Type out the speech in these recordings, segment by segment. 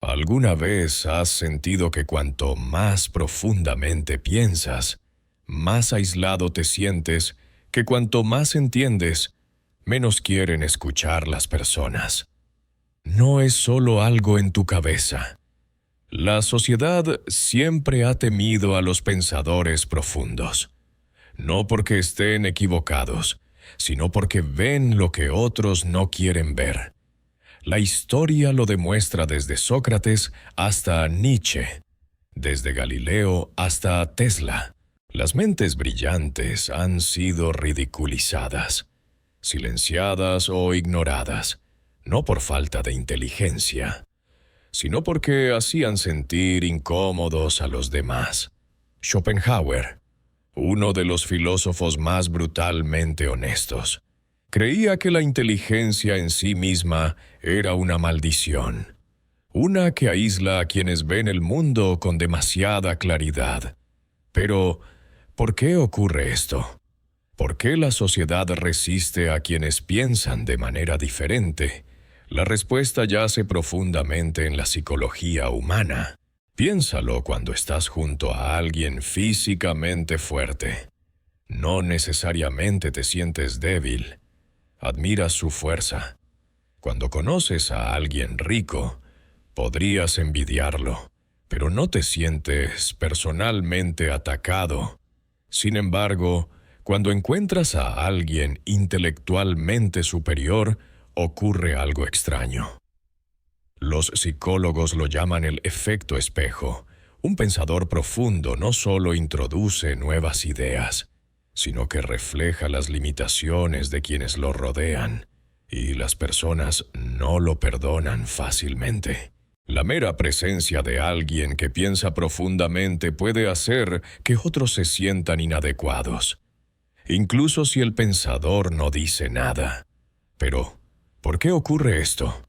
¿Alguna vez has sentido que cuanto más profundamente piensas, más aislado te sientes, que cuanto más entiendes, menos quieren escuchar las personas? No es solo algo en tu cabeza. La sociedad siempre ha temido a los pensadores profundos, no porque estén equivocados, sino porque ven lo que otros no quieren ver. La historia lo demuestra desde Sócrates hasta Nietzsche, desde Galileo hasta Tesla. Las mentes brillantes han sido ridiculizadas, silenciadas o ignoradas, no por falta de inteligencia, sino porque hacían sentir incómodos a los demás. Schopenhauer, uno de los filósofos más brutalmente honestos, creía que la inteligencia en sí misma era una maldición, una que aísla a quienes ven el mundo con demasiada claridad. Pero, ¿por qué ocurre esto? ¿Por qué la sociedad resiste a quienes piensan de manera diferente? La respuesta yace profundamente en la psicología humana. Piénsalo cuando estás junto a alguien físicamente fuerte. No necesariamente te sientes débil. Admiras su fuerza. Cuando conoces a alguien rico, podrías envidiarlo, pero no te sientes personalmente atacado. Sin embargo, cuando encuentras a alguien intelectualmente superior, ocurre algo extraño. Los psicólogos lo llaman el efecto espejo. Un pensador profundo no solo introduce nuevas ideas, sino que refleja las limitaciones de quienes lo rodean, y las personas no lo perdonan fácilmente. La mera presencia de alguien que piensa profundamente puede hacer que otros se sientan inadecuados, incluso si el pensador no dice nada. Pero, ¿por qué ocurre esto?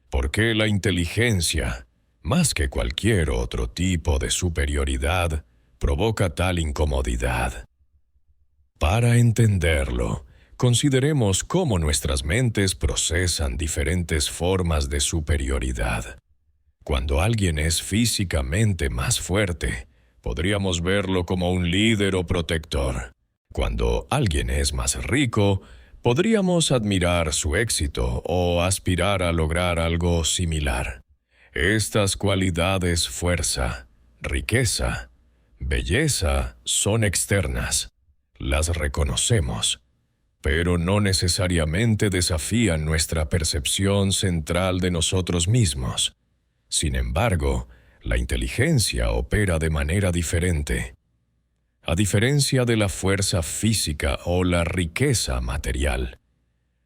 ¿Por qué la inteligencia, más que cualquier otro tipo de superioridad, provoca tal incomodidad? Para entenderlo, consideremos cómo nuestras mentes procesan diferentes formas de superioridad. Cuando alguien es físicamente más fuerte, podríamos verlo como un líder o protector. Cuando alguien es más rico, podríamos admirar su éxito o aspirar a lograr algo similar. Estas cualidades, fuerza, riqueza, belleza, son externas. Las reconocemos, pero no necesariamente desafían nuestra percepción central de nosotros mismos. Sin embargo, la inteligencia opera de manera diferente. A diferencia de la fuerza física o la riqueza material,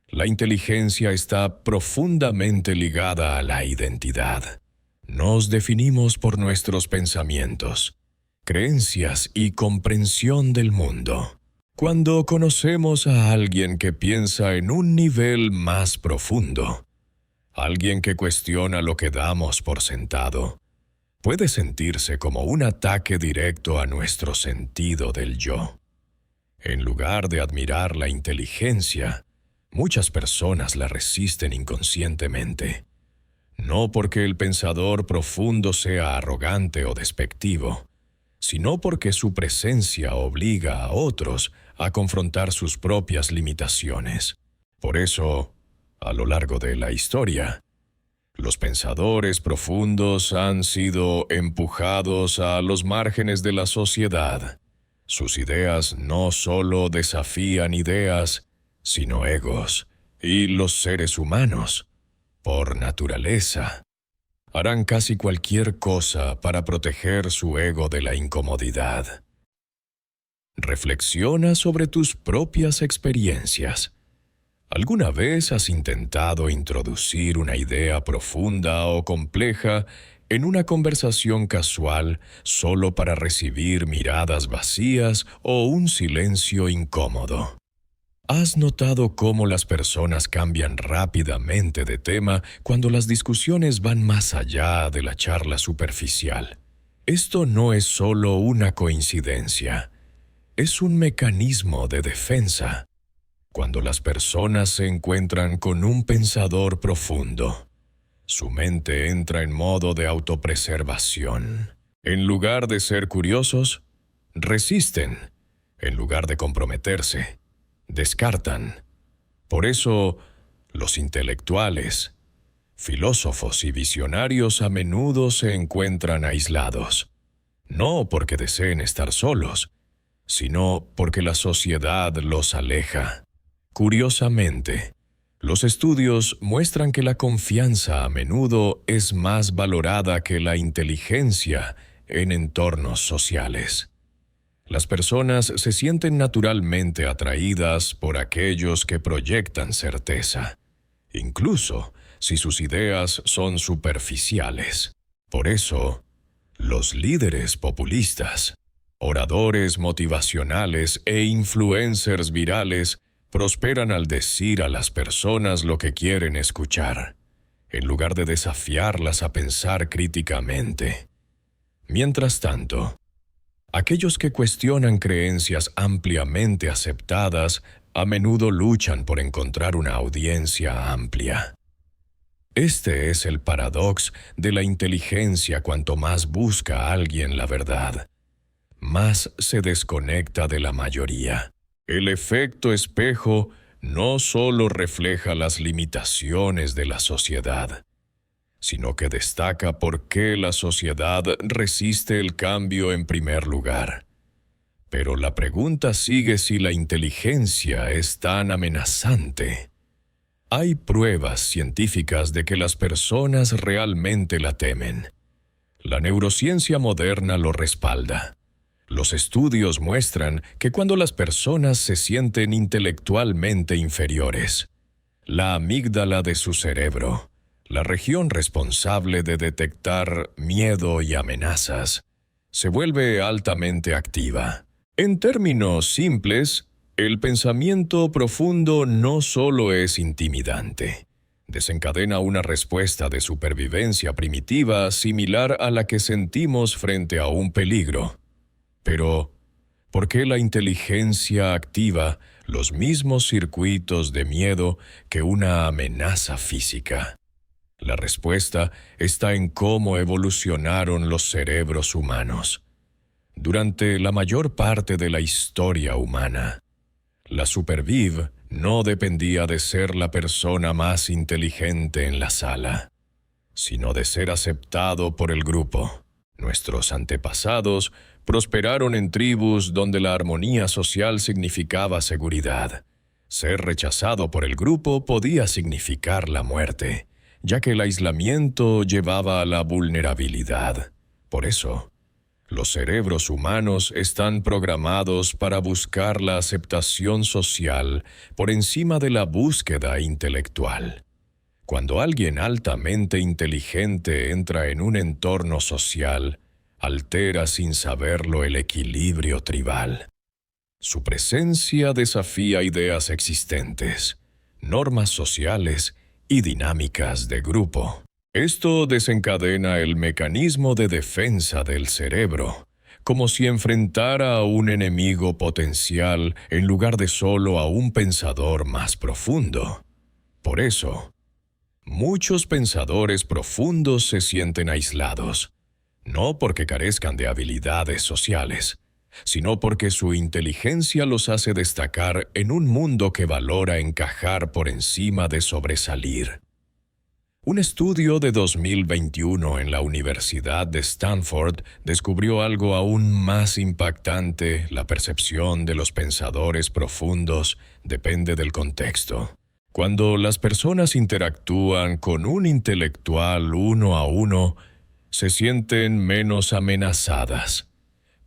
la inteligencia está profundamente ligada a la identidad. Nos definimos por nuestros pensamientos, creencias y comprensión del mundo. Cuando conocemos a alguien que piensa en un nivel más profundo, alguien que cuestiona lo que damos por sentado, puede sentirse como un ataque directo a nuestro sentido del yo. En lugar de admirar la inteligencia, muchas personas la resisten inconscientemente. No porque el pensador profundo sea arrogante o despectivo, sino porque su presencia obliga a otros a confrontar sus propias limitaciones. Por eso, a lo largo de la historia, los pensadores profundos han sido empujados a los márgenes de la sociedad. Sus ideas no solo desafían ideas, sino egos, y los seres humanos, por naturaleza, harán casi cualquier cosa para proteger su ego de la incomodidad. Reflexiona sobre tus propias experiencias. ¿Alguna vez has intentado introducir una idea profunda o compleja en una conversación casual solo para recibir miradas vacías o un silencio incómodo? ¿Has notado cómo las personas cambian rápidamente de tema cuando las discusiones van más allá de la charla superficial? Esto no es solo una coincidencia, es un mecanismo de defensa. Cuando las personas se encuentran con un pensador profundo, Su mente entra en modo de autopreservación. En lugar de ser curiosos, resisten. En lugar de comprometerse, descartan. Por eso, los intelectuales, filósofos y visionarios a menudo se encuentran aislados. No porque deseen estar solos, sino porque la sociedad los aleja. Curiosamente, los estudios muestran que la confianza a menudo es más valorada que la inteligencia en entornos sociales. Las personas se sienten naturalmente atraídas por aquellos que proyectan certeza, incluso si sus ideas son superficiales. Por eso, los líderes populistas, oradores motivacionales e influencers virales prosperan al decir a las personas lo que quieren escuchar, en lugar de desafiarlas a pensar críticamente. Mientras tanto, aquellos que cuestionan creencias ampliamente aceptadas a menudo luchan por encontrar una audiencia amplia. Este es el paradox de la inteligencia. Cuanto más busca alguien la verdad, más se desconecta de la mayoría. El efecto espejo no solo refleja las limitaciones de la sociedad, sino que destaca por qué la sociedad resiste el cambio en primer lugar. Pero la pregunta sigue si la inteligencia es tan amenazante. Hay pruebas científicas de que las personas realmente la temen. La neurociencia moderna lo respalda. Los estudios muestran que cuando las personas se sienten intelectualmente inferiores, la amígdala de su cerebro, la región responsable de detectar miedo y amenazas, se vuelve altamente activa. En términos simples, el pensamiento profundo no solo es intimidante, desencadena una respuesta de supervivencia primitiva similar a la que sentimos frente a un peligro. Pero, ¿por qué la inteligencia activa los mismos circuitos de miedo que una amenaza física? La respuesta está en cómo evolucionaron los cerebros humanos. Durante la mayor parte de la historia humana, la superviv no dependía de ser la persona más inteligente en la sala, sino de ser aceptado por el grupo. Nuestros antepasados prosperaron en tribus donde la armonía social significaba seguridad. Ser rechazado por el grupo podía significar la muerte, ya que el aislamiento llevaba a la vulnerabilidad. Por eso, los cerebros humanos están programados para buscar la aceptación social por encima de la búsqueda intelectual. Cuando alguien altamente inteligente entra en un entorno social, altera sin saberlo el equilibrio tribal. Su presencia desafía ideas existentes, normas sociales y dinámicas de grupo. Esto desencadena el mecanismo de defensa del cerebro, como si enfrentara a un enemigo potencial en lugar de solo a un pensador más profundo. Por eso, muchos pensadores profundos se sienten aislados, no porque carezcan de habilidades sociales, sino porque su inteligencia los hace destacar en un mundo que valora encajar por encima de sobresalir. Un estudio de 2021 en la Universidad de Stanford descubrió algo aún más impactante: la percepción de los pensadores profundos depende del contexto. Cuando las personas interactúan con un intelectual uno a uno, se sienten menos amenazadas.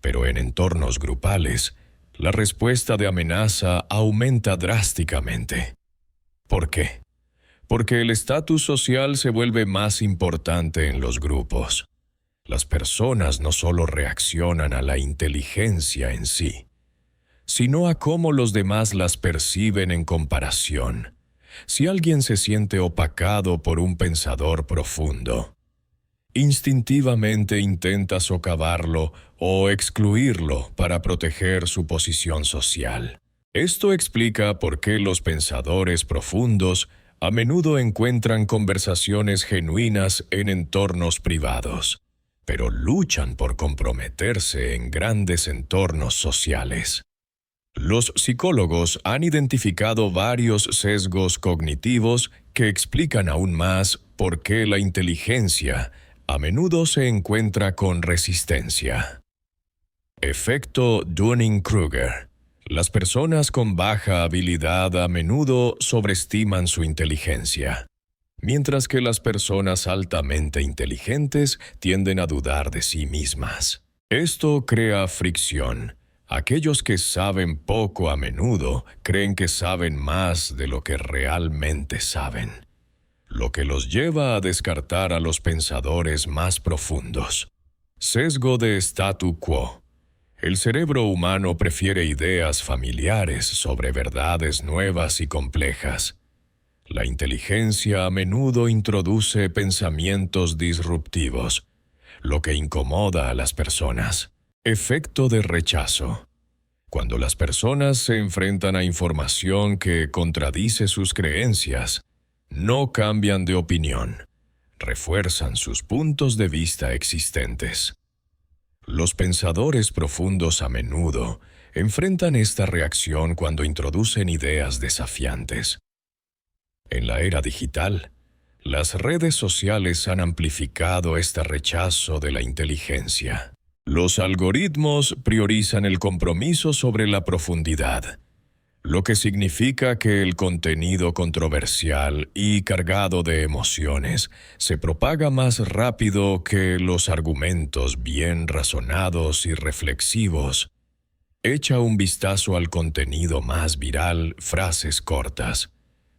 Pero en entornos grupales, la respuesta de amenaza aumenta drásticamente. ¿Por qué? Porque el estatus social se vuelve más importante en los grupos. Las personas no solo reaccionan a la inteligencia en sí, sino a cómo los demás las perciben en comparación. Si alguien se siente opacado por un pensador profundo, instintivamente intenta socavarlo o excluirlo para proteger su posición social. Esto explica por qué los pensadores profundos A menudo encuentran conversaciones genuinas en entornos privados, pero luchan por comprometerse en grandes entornos sociales. Los psicólogos han identificado varios sesgos cognitivos que explican aún más por qué la inteligencia a menudo se encuentra con resistencia. Efecto Dunning-Kruger. Las personas con baja habilidad a menudo sobreestiman su inteligencia, mientras que las personas altamente inteligentes tienden a dudar de sí mismas. Esto crea fricción. Aquellos que saben poco a menudo creen que saben más de lo que realmente saben, lo que los lleva a descartar a los pensadores más profundos. Sesgo de statu quo. El cerebro humano prefiere ideas familiares sobre verdades nuevas y complejas. La inteligencia a menudo introduce pensamientos disruptivos, lo que incomoda a las personas. Efecto de rechazo. Cuando las personas se enfrentan a información que contradice sus creencias, no cambian de opinión, refuerzan sus puntos de vista existentes. Los pensadores profundos a menudo enfrentan esta reacción cuando introducen ideas desafiantes. En la era digital, las redes sociales han amplificado este rechazo de la inteligencia. Los algoritmos priorizan el compromiso sobre la profundidad, lo que significa que el contenido controversial y cargado de emociones se propaga más rápido que los argumentos bien razonados y reflexivos. Echa un vistazo al contenido más viral, frases cortas,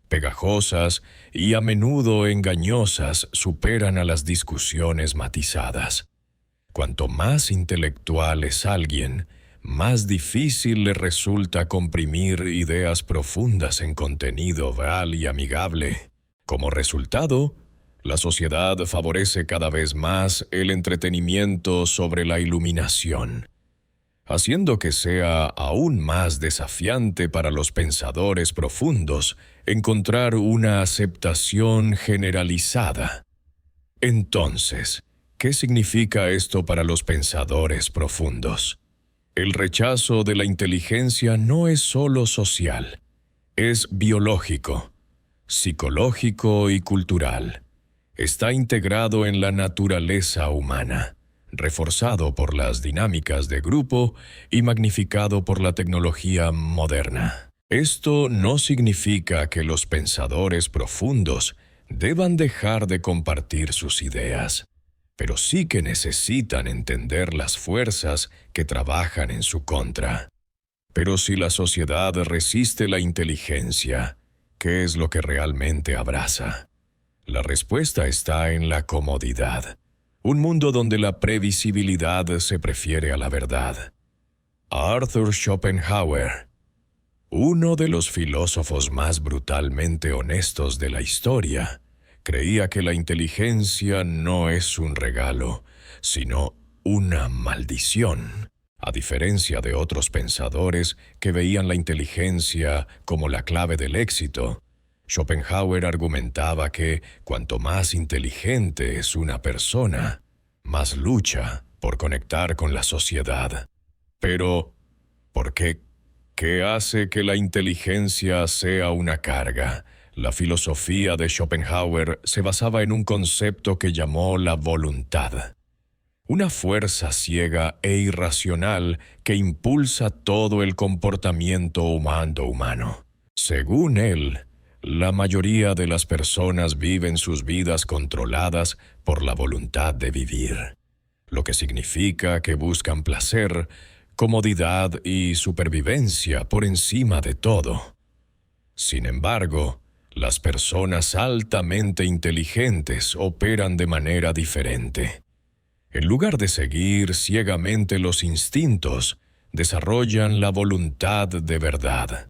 pegajosas y a menudo engañosas superan a las discusiones matizadas. Cuanto más intelectual es alguien, más difícil le resulta comprimir ideas profundas en contenido real y amigable. Como resultado, la sociedad favorece cada vez más el entretenimiento sobre la iluminación, haciendo que sea aún más desafiante para los pensadores profundos encontrar una aceptación generalizada. Entonces, ¿qué significa esto para los pensadores profundos? El rechazo de la inteligencia no es solo social, es biológico, psicológico y cultural. Está integrado en la naturaleza humana, reforzado por las dinámicas de grupo y magnificado por la tecnología moderna. Esto no significa que los pensadores profundos deban dejar de compartir sus ideas, pero sí que necesitan entender las fuerzas que trabajan en su contra. Pero si la sociedad resiste la inteligencia, ¿qué es lo que realmente abraza? La respuesta está en la comodidad, un mundo donde la previsibilidad se prefiere a la verdad. Arthur Schopenhauer, uno de los filósofos más brutalmente honestos de la historia, creía que la inteligencia no es un regalo, sino una maldición. A diferencia de otros pensadores que veían la inteligencia como la clave del éxito, Schopenhauer argumentaba que cuanto más inteligente es una persona, más lucha por conectar con la sociedad. Pero, ¿por qué? ¿Qué hace que la inteligencia sea una carga? La filosofía de Schopenhauer se basaba en un concepto que llamó la voluntad, una fuerza ciega e irracional que impulsa todo el comportamiento humano. Según él, la mayoría de las personas viven sus vidas controladas por la voluntad de vivir, lo que significa que buscan placer, comodidad y supervivencia por encima de todo. Sin embargo, las personas altamente inteligentes operan de manera diferente. En lugar de seguir ciegamente los instintos, desarrollan la voluntad de verdad,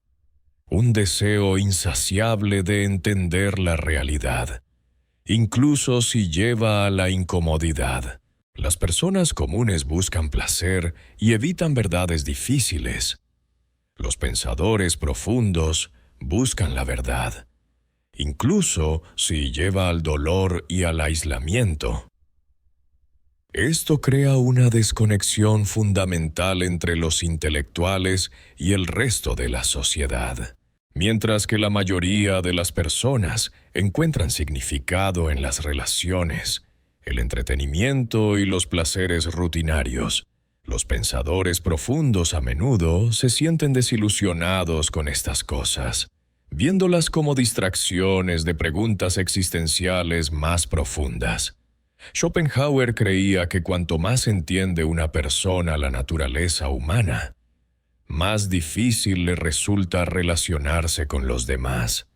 un deseo insaciable de entender la realidad, incluso si lleva a la incomodidad. Las personas comunes buscan placer y evitan verdades difíciles. Los pensadores profundos buscan la verdad, incluso si lleva al dolor y al aislamiento. Esto crea una desconexión fundamental entre los intelectuales y el resto de la sociedad. Mientras que la mayoría de las personas encuentran significado en las relaciones, el entretenimiento y los placeres rutinarios, los pensadores profundos a menudo se sienten desilusionados con estas cosas, viéndolas como distracciones de preguntas existenciales más profundas. Schopenhauer creía que cuanto más entiende una persona la naturaleza humana, más difícil le resulta relacionarse con los demás.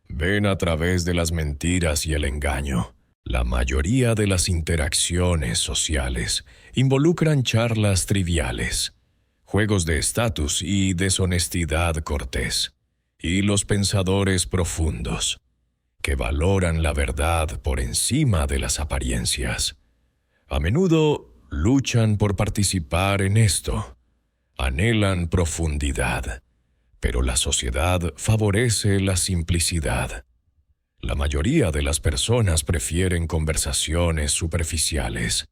Ven a través de las mentiras y el engaño. La mayoría de las interacciones sociales involucran charlas triviales, juegos de estatus y deshonestidad cortés. Y los pensadores profundos, que valoran la verdad por encima de las apariencias, a menudo luchan por participar en esto. Anhelan profundidad, pero la sociedad favorece la simplicidad. La mayoría de las personas prefieren conversaciones superficiales,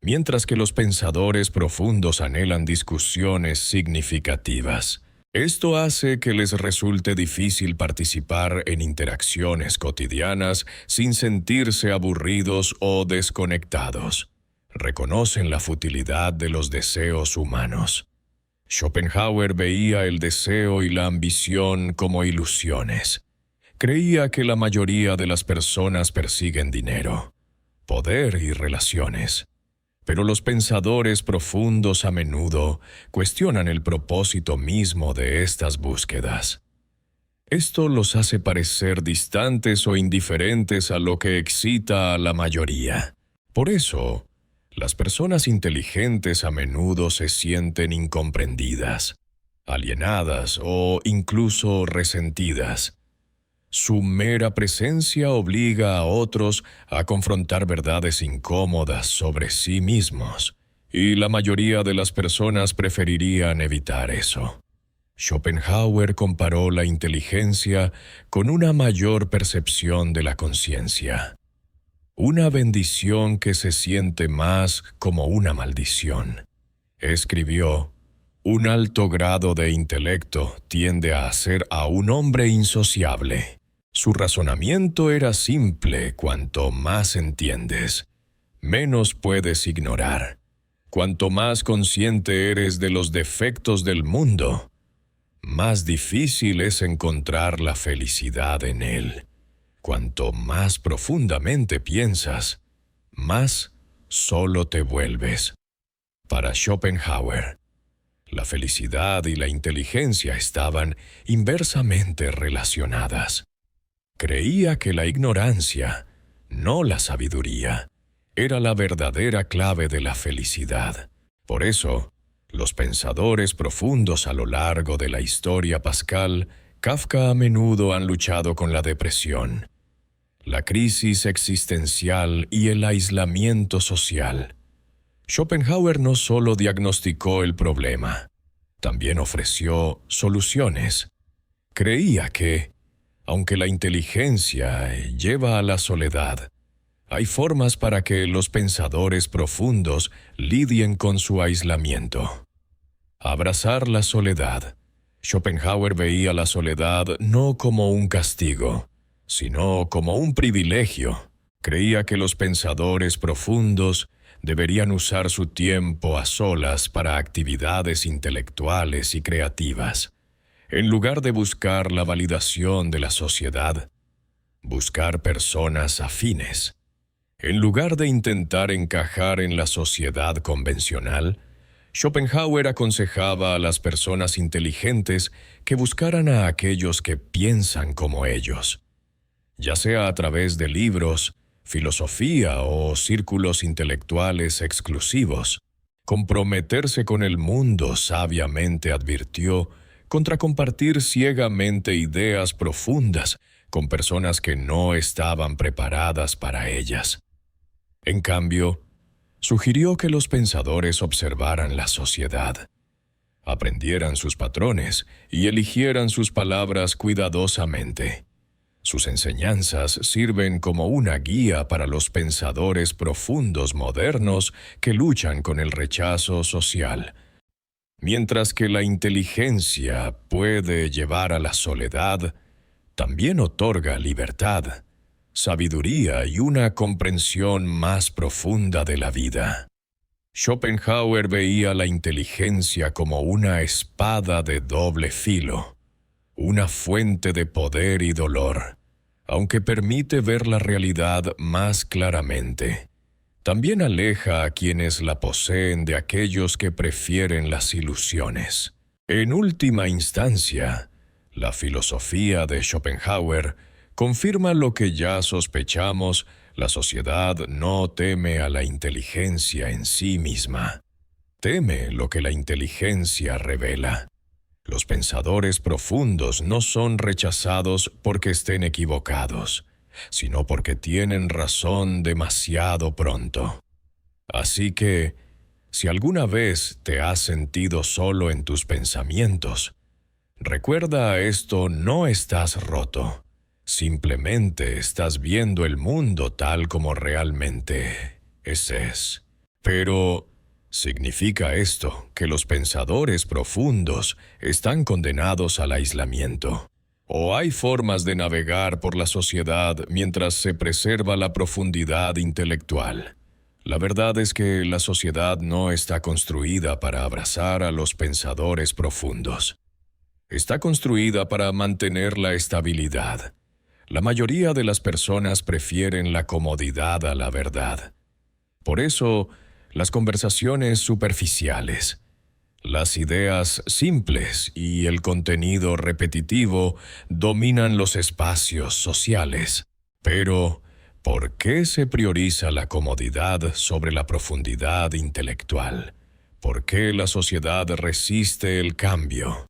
mientras que los pensadores profundos anhelan discusiones significativas. Esto hace que les resulte difícil participar en interacciones cotidianas sin sentirse aburridos o desconectados. Reconocen la futilidad de los deseos humanos. Schopenhauer veía el deseo y la ambición como ilusiones. Creía que la mayoría de las personas persiguen dinero, poder y relaciones. Pero los pensadores profundos a menudo cuestionan el propósito mismo de estas búsquedas. Esto los hace parecer distantes o indiferentes a lo que excita a la mayoría. Por eso, las personas inteligentes a menudo se sienten incomprendidas, alienadas o incluso resentidas. Su mera presencia obliga a otros a confrontar verdades incómodas sobre sí mismos, y la mayoría de las personas preferirían evitar eso. Schopenhauer comparó la inteligencia con una mayor percepción de la conciencia. Una bendición que se siente más como una maldición. Escribió: un alto grado de intelecto tiende a hacer a un hombre insociable. Su razonamiento era simple: cuanto más entiendes, menos puedes ignorar. Cuanto más consciente eres de los defectos del mundo, más difícil es encontrar la felicidad en él. Cuanto más profundamente piensas, más solo te vuelves. Para Schopenhauer, la felicidad y la inteligencia estaban inversamente relacionadas. Creía que la ignorancia, no la sabiduría, era la verdadera clave de la felicidad. Por eso, los pensadores profundos a lo largo de la historia pascal, Kafka a menudo han luchado con la depresión, la crisis existencial y el aislamiento social. Schopenhauer no solo diagnosticó el problema, también ofreció soluciones. Creía que, aunque la inteligencia lleva a la soledad, hay formas para que los pensadores profundos lidien con su aislamiento. Abrazar la soledad. Schopenhauer veía la soledad no como un castigo, sino como un privilegio. Creía que los pensadores profundos deberían usar su tiempo a solas para actividades intelectuales y creativas. En lugar de buscar la validación de la sociedad, buscar personas afines. En lugar de intentar encajar en la sociedad convencional, Schopenhauer aconsejaba a las personas inteligentes que buscaran a aquellos que piensan como ellos, ya sea a través de libros, filosofía o círculos intelectuales exclusivos. Comprometerse con el mundo, sabiamente advirtió, contra compartir ciegamente ideas profundas con personas que no estaban preparadas para ellas. En cambio, sugirió que los pensadores observaran la sociedad, aprendieran sus patrones y eligieran sus palabras cuidadosamente. Sus enseñanzas sirven como una guía para los pensadores profundos modernos que luchan con el rechazo social. Mientras que la inteligencia puede llevar a la soledad, también otorga libertad, sabiduría y una comprensión más profunda de la vida. Schopenhauer veía la inteligencia como una espada de doble filo, una fuente de poder y dolor, aunque permite ver la realidad más claramente. También aleja a quienes la poseen de aquellos que prefieren las ilusiones. En última instancia, la filosofía de Schopenhauer confirma lo que ya sospechamos: la sociedad no teme a la inteligencia en sí misma. Teme lo que la inteligencia revela. Los pensadores profundos no son rechazados porque estén equivocados, sino porque tienen razón demasiado pronto. Así que, si alguna vez te has sentido solo en tus pensamientos, recuerda esto: no estás roto. Simplemente estás viendo el mundo tal como realmente es. Pero, ¿significa esto que los pensadores profundos están condenados al aislamiento? ¿O hay formas de navegar por la sociedad mientras se preserva la profundidad intelectual? La verdad es que la sociedad no está construida para abrazar a los pensadores profundos. Está construida para mantener la estabilidad. La mayoría de las personas prefieren la comodidad a la verdad. Por eso, las conversaciones superficiales, las ideas simples y el contenido repetitivo dominan los espacios sociales. Pero, ¿por qué se prioriza la comodidad sobre la profundidad intelectual? ¿Por qué la sociedad resiste el cambio?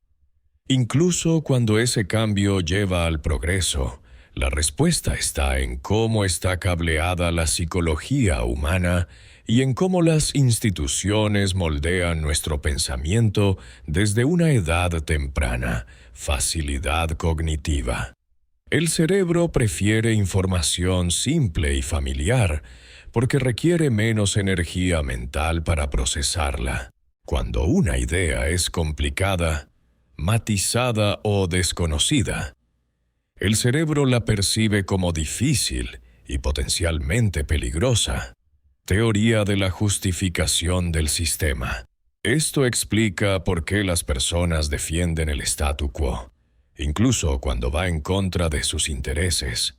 Incluso cuando ese cambio lleva al progreso, la respuesta está en cómo está cableada la psicología humana y en cómo las instituciones moldean nuestro pensamiento desde una edad temprana: facilidad cognitiva. El cerebro prefiere información simple y familiar porque requiere menos energía mental para procesarla. Cuando una idea es complicada, matizada o desconocida, el cerebro la percibe como difícil y potencialmente peligrosa. Teoría de la justificación del sistema. Esto explica por qué las personas defienden el statu quo, incluso cuando va en contra de sus intereses.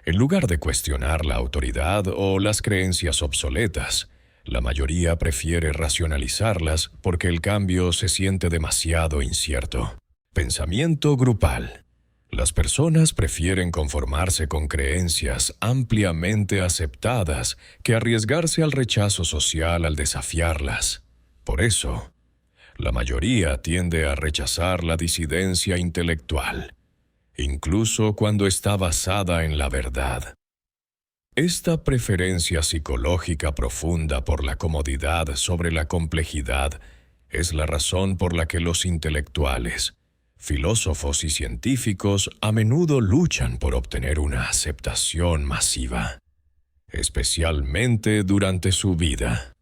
En lugar de cuestionar la autoridad o las creencias obsoletas, la mayoría prefiere racionalizarlas porque el cambio se siente demasiado incierto. Pensamiento grupal. Las personas prefieren conformarse con creencias ampliamente aceptadas que arriesgarse al rechazo social al desafiarlas. Por eso, la mayoría tiende a rechazar la disidencia intelectual, incluso cuando está basada en la verdad. Esta preferencia psicológica profunda por la comodidad sobre la complejidad es la razón por la que los intelectuales, filósofos y científicos a menudo luchan por obtener una aceptación masiva, especialmente durante su vida.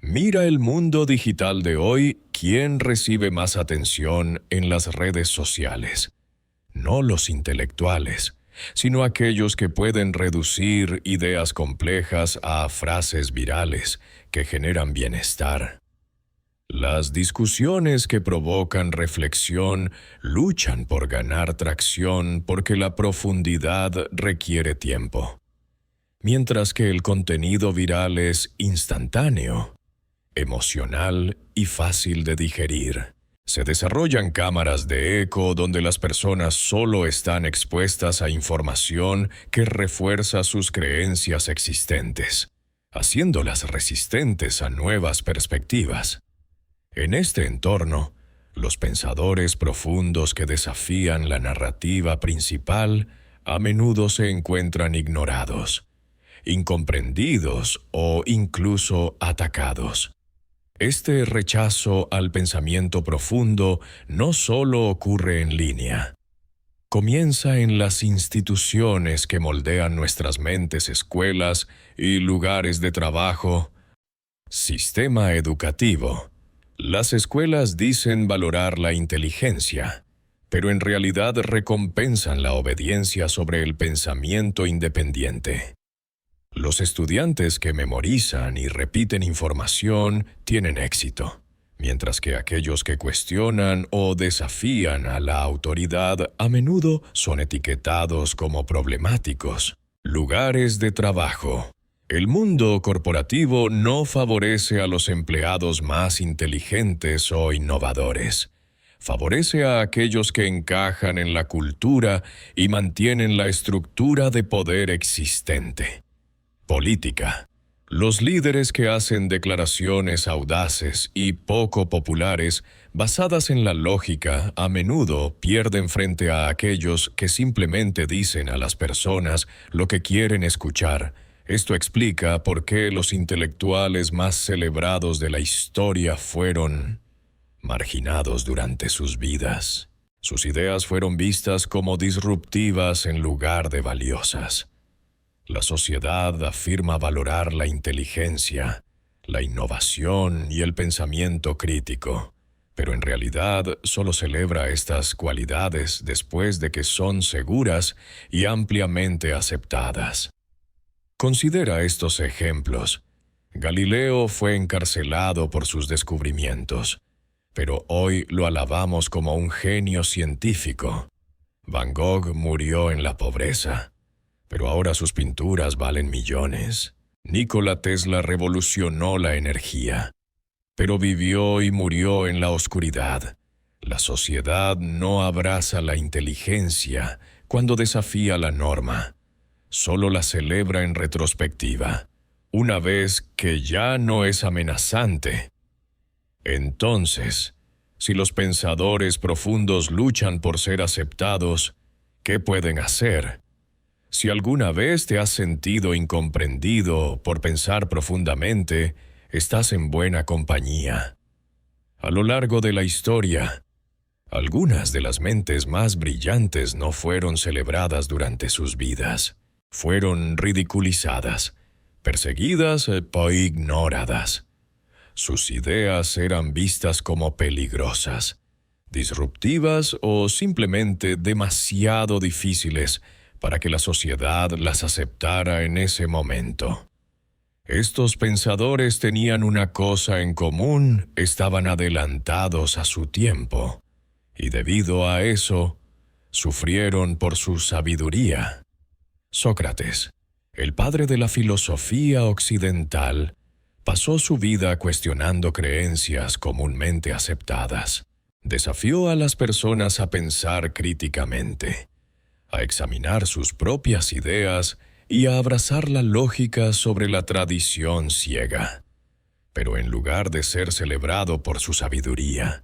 Mira el mundo digital de hoy. ¿Quién recibe más atención en las redes sociales? No los intelectuales, sino aquellos que pueden reducir ideas complejas a frases virales que generan bienestar. Las discusiones que provocan reflexión luchan por ganar tracción porque la profundidad requiere tiempo, mientras que el contenido viral es instantáneo, emocional y fácil de digerir. Se desarrollan cámaras de eco donde las personas solo están expuestas a información que refuerza sus creencias existentes, haciéndolas resistentes a nuevas perspectivas. En este entorno, los pensadores profundos que desafían la narrativa principal a menudo se encuentran ignorados, incomprendidos o incluso atacados. Este rechazo al pensamiento profundo no solo ocurre en línea. comienza en las instituciones que moldean nuestras mentes, escuelas y lugares de trabajo. Sistema educativo. Las escuelas dicen valorar la inteligencia, pero en realidad recompensan la obediencia sobre el pensamiento independiente. Los estudiantes que memorizan y repiten información tienen éxito, mientras que aquellos que cuestionan o desafían a la autoridad a menudo son etiquetados como problemáticos. Lugares de trabajo. El mundo corporativo no favorece a los empleados más inteligentes o innovadores. Favorece a aquellos que encajan en la cultura y mantienen la estructura de poder existente. Política. Los líderes que hacen declaraciones audaces y poco populares basadas en la lógica a menudo pierden frente a aquellos que simplemente dicen a las personas lo que quieren escuchar. Esto explica por qué los intelectuales más celebrados de la historia fueron marginados durante sus vidas. Sus ideas fueron vistas como disruptivas en lugar de valiosas. La sociedad afirma valorar la inteligencia, la innovación y el pensamiento crítico, pero en realidad solo celebra estas cualidades después de que son seguras y ampliamente aceptadas. Considera estos ejemplos. Galileo fue encarcelado por sus descubrimientos, pero hoy lo alabamos como un genio científico. Van Gogh murió en la pobreza, pero ahora sus pinturas valen millones. Nikola Tesla revolucionó la energía, pero vivió y murió en la oscuridad. La sociedad no abraza la inteligencia cuando desafía la norma. Solo la celebra en retrospectiva, una vez que ya no es amenazante. Entonces, si los pensadores profundos luchan por ser aceptados, ¿qué pueden hacer? Si alguna vez te has sentido incomprendido por pensar profundamente, estás en buena compañía. A lo largo de la historia, algunas de las mentes más brillantes no fueron celebradas durante sus vidas. Fueron ridiculizadas, perseguidas o ignoradas. Sus ideas eran vistas como peligrosas, disruptivas o simplemente demasiado difíciles para que la sociedad las aceptara en ese momento. Estos pensadores tenían una cosa en común: estaban adelantados a su tiempo, y debido a eso, sufrieron por su sabiduría. Sócrates, el padre de la filosofía occidental, pasó su vida cuestionando creencias comúnmente aceptadas. Desafió a las personas a pensar críticamente, a examinar sus propias ideas y a abrazar la lógica sobre la tradición ciega. Pero en lugar de ser celebrado por su sabiduría,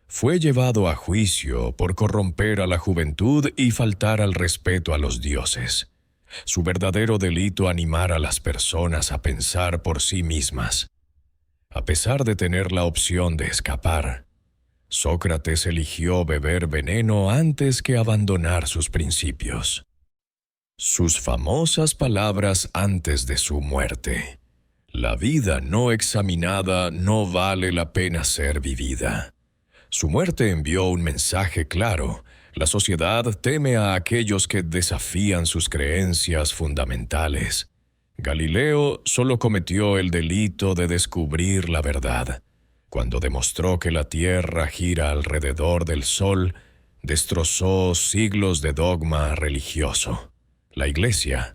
fue llevado a juicio por corromper a la juventud y faltar al respeto a los dioses. Su verdadero delito animar a las personas a pensar por sí mismas. A pesar de tener la opción de escapar, Sócrates eligió beber veneno antes que abandonar sus principios. Sus famosas palabras antes de su muerte: la vida no examinada no vale la pena ser vivida. Su muerte envió un mensaje claro: la sociedad teme a aquellos que desafían sus creencias fundamentales. Galileo solo cometió el delito de descubrir la verdad. Cuando demostró que la Tierra gira alrededor del Sol, destrozó siglos de dogma religioso. La Iglesia,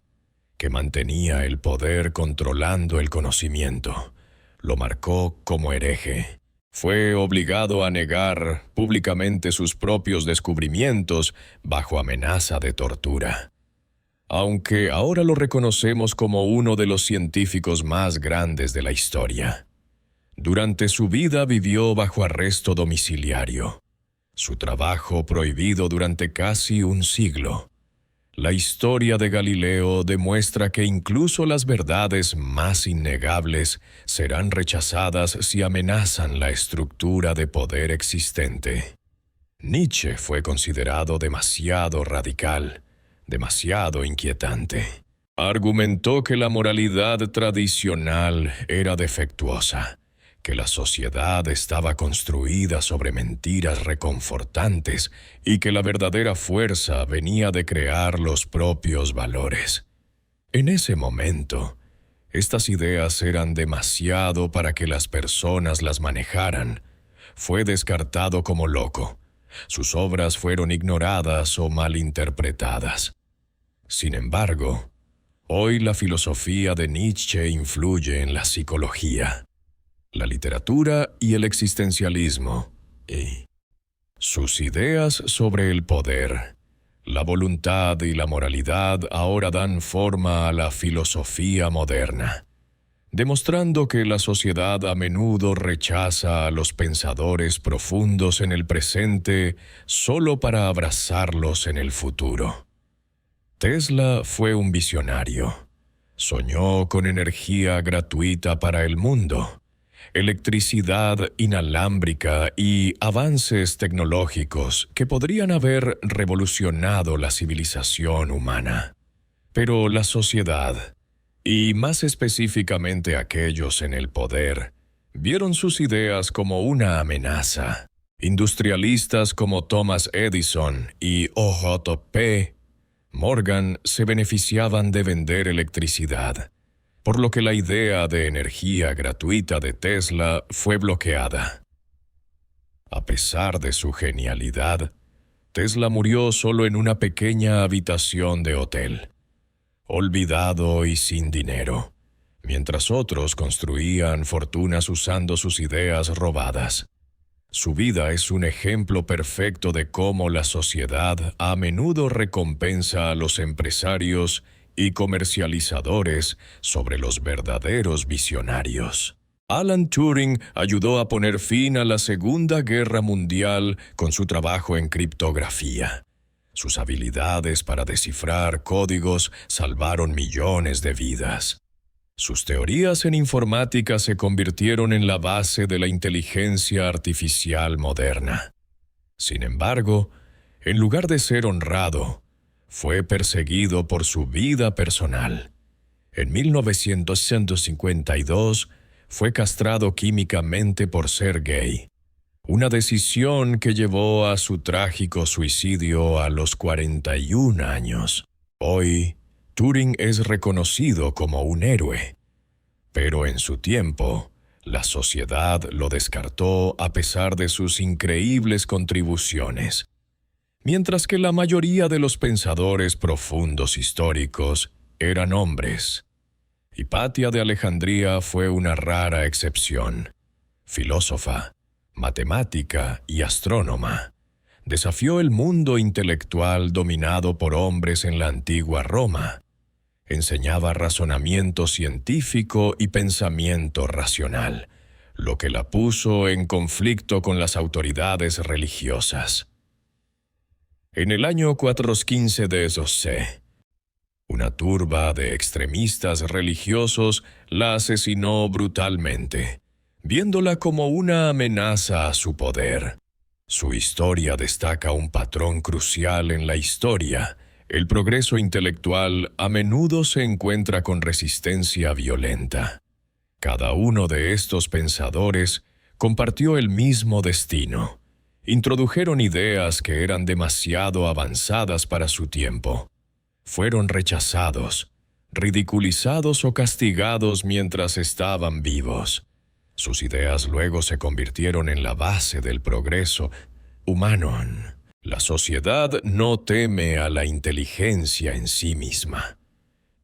que mantenía el poder controlando el conocimiento, lo marcó como hereje. Fue obligado a negar públicamente sus propios descubrimientos bajo amenaza de tortura. Aunque ahora lo reconocemos como uno de los científicos más grandes de la historia. Durante su vida vivió bajo arresto domiciliario. Su trabajo prohibido durante casi un siglo. La historia de Galileo demuestra que incluso las verdades más innegables serán rechazadas si amenazan la estructura de poder existente. Nietzsche fue considerado demasiado radical, demasiado inquietante. Argumentó que la moralidad tradicional era defectuosa, que la sociedad estaba construida sobre mentiras reconfortantes y que la verdadera fuerza venía de crear los propios valores. En ese momento, estas ideas eran demasiado para que las personas las manejaran. Fue descartado como loco. Sus obras fueron ignoradas o malinterpretadas. Sin embargo, hoy la filosofía de Nietzsche influye en la psicología, la literatura y el existencialismo, y sus ideas sobre el poder, la voluntad y la moralidad ahora dan forma a la filosofía moderna, demostrando que la sociedad a menudo rechaza a los pensadores profundos en el presente solo para abrazarlos en el futuro. Tesla fue un visionario. Soñó con energía gratuita para el mundo, electricidad inalámbrica y avances tecnológicos que podrían haber revolucionado la civilización humana. Pero la sociedad, y más específicamente aquellos en el poder, vieron sus ideas como una amenaza. Industrialistas como Thomas Edison y O.J.P. Morgan se beneficiaban de vender electricidad, por lo que la idea de energía gratuita de Tesla fue bloqueada. A pesar de su genialidad, Tesla murió solo en una pequeña habitación de hotel, olvidado y sin dinero, mientras otros construían fortunas usando sus ideas robadas. Su vida es un ejemplo perfecto de cómo la sociedad a menudo recompensa a los empresarios y comercializadores sobre los verdaderos visionarios. Alan Turing ayudó a poner fin a la Segunda Guerra Mundial con su trabajo en criptografía. Sus habilidades para descifrar códigos salvaron millones de vidas. Sus teorías en informática se convirtieron en la base de la inteligencia artificial moderna. Sin embargo, en lugar de ser honrado, fue perseguido por su vida personal. En 1952, fue castrado químicamente por ser gay, una decisión que llevó a su trágico suicidio a los 41 años. Hoy, Turing es reconocido como un héroe, pero en su tiempo, la sociedad lo descartó a pesar de sus increíbles contribuciones. Mientras que la mayoría de los pensadores profundos históricos eran hombres. Hipatia de Alejandría fue una rara excepción. Filósofa, matemática y astrónoma, desafió el mundo intelectual dominado por hombres en la antigua Roma. Enseñaba razonamiento científico y pensamiento racional, lo que la puso en conflicto con las autoridades religiosas. En el año 415 d.C., una turba de extremistas religiosos la asesinó brutalmente, viéndola como una amenaza a su poder. Su historia destaca un patrón crucial en la historia. El progreso intelectual a menudo se encuentra con resistencia violenta. Cada uno de estos pensadores compartió el mismo destino. Introdujeron ideas que eran demasiado avanzadas para su tiempo. Fueron rechazados, ridiculizados o castigados mientras estaban vivos. Sus ideas luego se convirtieron en la base del progreso humano. La sociedad no teme a la inteligencia en sí misma.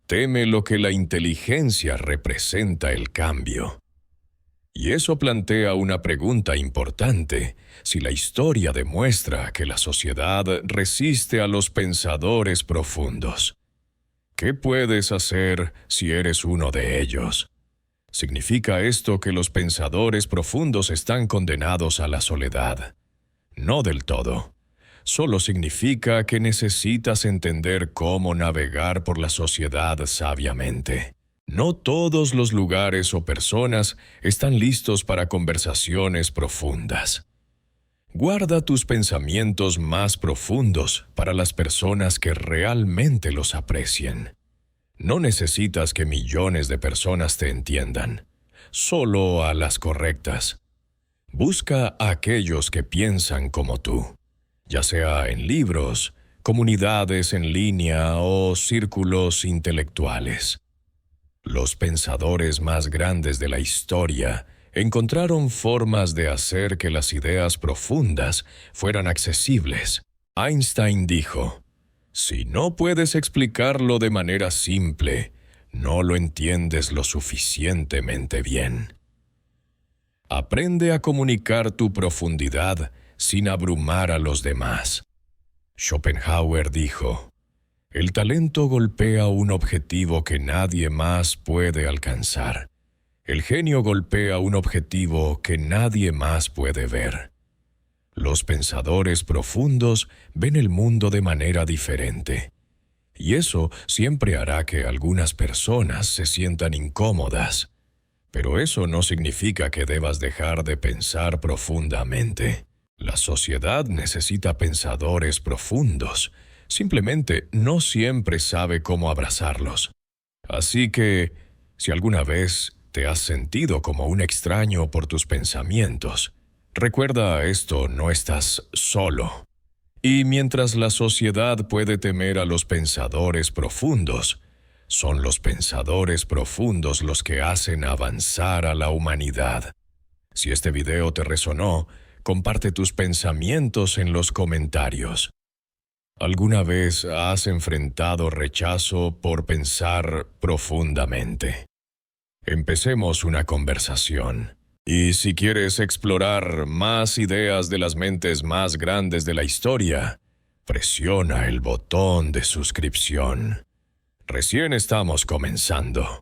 Teme lo que la inteligencia representa el cambio. Y eso plantea una pregunta importante. Si la historia demuestra que la sociedad resiste a los pensadores profundos, ¿qué puedes hacer si eres uno de ellos? ¿Significa esto que los pensadores profundos están condenados a la soledad? No del todo. Solo significa que necesitas entender cómo navegar por la sociedad sabiamente. No todos los lugares o personas están listos para conversaciones profundas. Guarda tus pensamientos más profundos para las personas que realmente los aprecien. No necesitas que millones de personas te entiendan, solo a las correctas. Busca a aquellos que piensan como tú, ya sea en libros, comunidades en línea o círculos intelectuales. Los pensadores más grandes de la historia encontraron formas de hacer que las ideas profundas fueran accesibles. Einstein dijo, «Si no puedes explicarlo de manera simple, no lo entiendes lo suficientemente bien». Aprende a comunicar tu profundidad sin abrumar a los demás. Schopenhauer dijo, «El talento golpea un objetivo que nadie más puede alcanzar. El genio golpea un objetivo que nadie más puede ver». Los pensadores profundos ven el mundo de manera diferente. Y eso siempre hará que algunas personas se sientan incómodas. Pero eso no significa que debas dejar de pensar profundamente. La sociedad necesita pensadores profundos. Simplemente no siempre sabe cómo abrazarlos. Así que, si alguna vez te has sentido como un extraño por tus pensamientos, recuerda esto, no estás solo. Y mientras la sociedad puede temer a los pensadores profundos, son los pensadores profundos los que hacen avanzar a la humanidad. Si este video te resonó, comparte tus pensamientos en los comentarios. ¿Alguna vez has enfrentado rechazo por pensar profundamente? Empecemos una conversación. Y si quieres explorar más ideas de las mentes más grandes de la historia, presiona el botón de suscripción. Recién estamos comenzando.